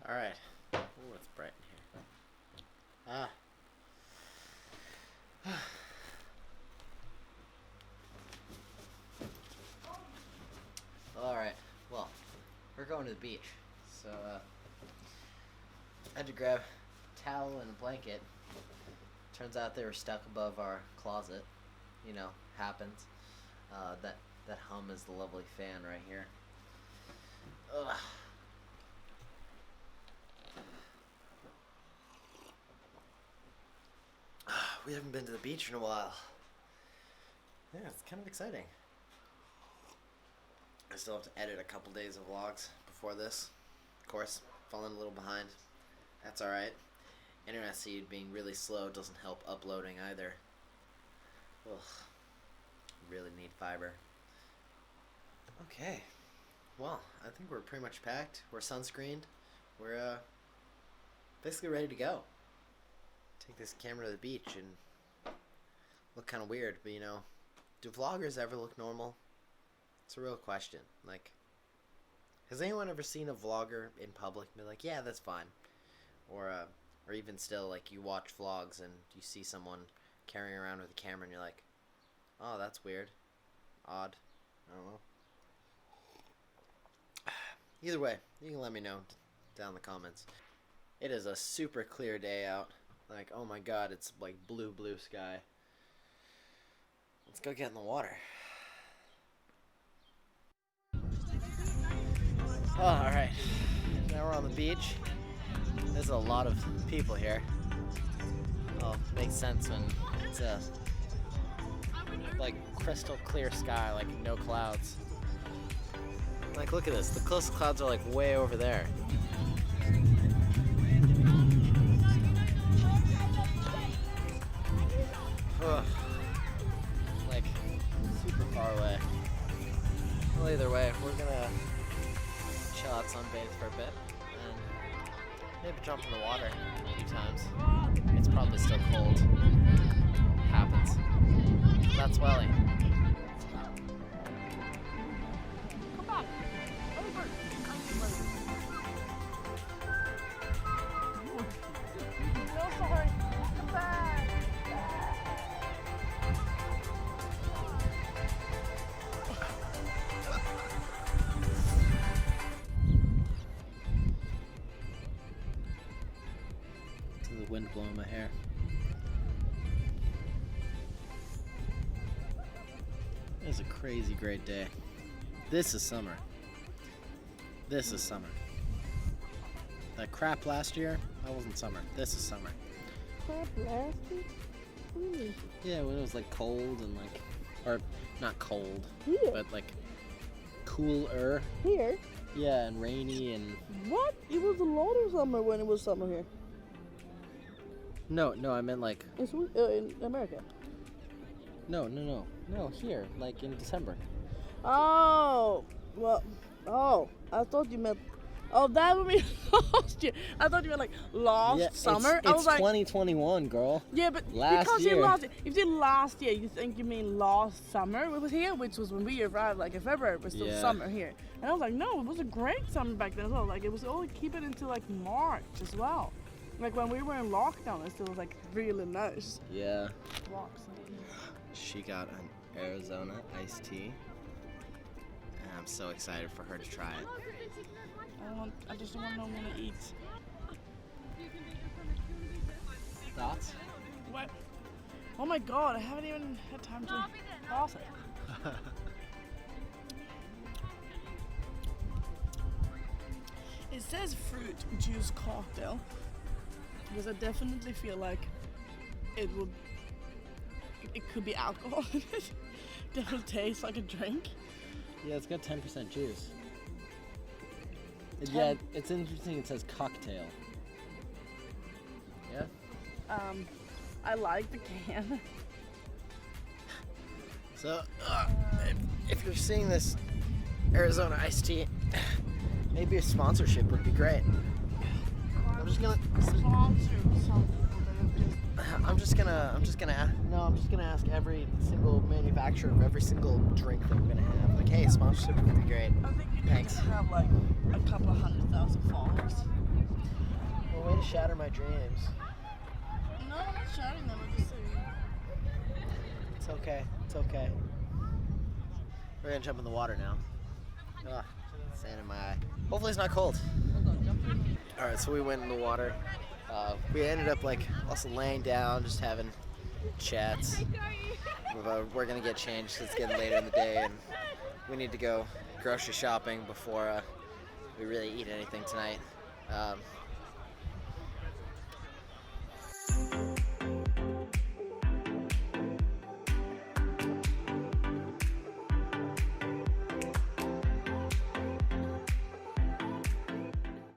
Alright. Oh, it's bright in here. Alright, well, we're going to the beach. So, I had to grab a towel and a blanket. Turns out they were stuck above our closet. You know, happens. That hum is the lovely fan right here. Ugh. We haven't been to the beach in a while. Yeah, it's kind of exciting. I still have to edit a couple days of vlogs before this. Of course, falling a little behind. That's alright. Internet speed being really slow doesn't help uploading either. Ugh. Really need fiber. Okay. Well, I think we're pretty much packed. We're sunscreened. We're basically ready to go. Take this camera to the beach and look kind of weird, but you know, do vloggers ever look normal? It's a real question. Like, has anyone ever seen a vlogger in public and be like, yeah, that's fine? Or even still, like, you watch vlogs and you see someone carrying around with a camera and you're like, oh, that's weird. Odd. I don't know. Either way, you can let me know down in the comments. It is a super clear day out. Like, oh my god, it's like blue sky. Let's go get in the water. Oh, alright. Now we're on the beach. There's a lot of people here. Oh, makes sense when it's a like crystal clear sky, like no clouds. Like, look at this. The closest clouds are like way over there. Ugh. Like, super far away. Well, either way, we're gonna chill out, sunbathe for a bit, and maybe jump in the water a few times. It's probably still cold. Happens. That's Welly. The wind blowing my hair. It was a crazy great day. This is summer. This is summer. That crap last year, that wasn't summer. This is summer. Crap last year? What do you mean? Yeah, when it was like cold and like, or not cold, Here. but like cooler. Here? Yeah, and rainy and... What? It was a lot of summer when it was summer here. No, I meant like... In America. No, here, like in December. Oh, well, I thought you meant, that would be last year. I thought you meant like last summer. It's I was like, 2021, girl. yeah, but last because year. if you did last year, you think you mean last summer it was here, which was when we arrived, like in February, it was still summer here. And I was like, no, it was a great summer back then as well. Like, it was only keep it until like March as well. Like when we were in lockdown, it still was like really nice. Yeah. Walks. She got an Arizona iced tea, and I'm so excited for her to try it. I just don't want to know when to eat. Thoughts? What? Oh my god, I haven't even had time to pause it. It says fruit juice cocktail, because I definitely feel like it could be alcohol in it. Definitely tastes like a drink. Yeah, it's got 10% juice. Yeah, it's interesting. It says cocktail. Yeah. I like the can. So, if you're seeing this Arizona iced tea, maybe a sponsorship would be great. I'm just gonna ask every single manufacturer of every single drink that we're gonna have. Like, hey, sponsorship would be great. I think you need Thanks. to have like a couple of 100,000 followers trying to shatter my dreams. No, I'm not sharing them. I'm just saying. It's okay. It's okay. We're gonna jump in the water now. Ah, sand in my eye. Hopefully it's not cold. All right, so we went in the water. We ended up like also laying down, just having chats. We're gonna get changed because it's getting later in the day, and we need to go grocery shopping before we really eat anything tonight.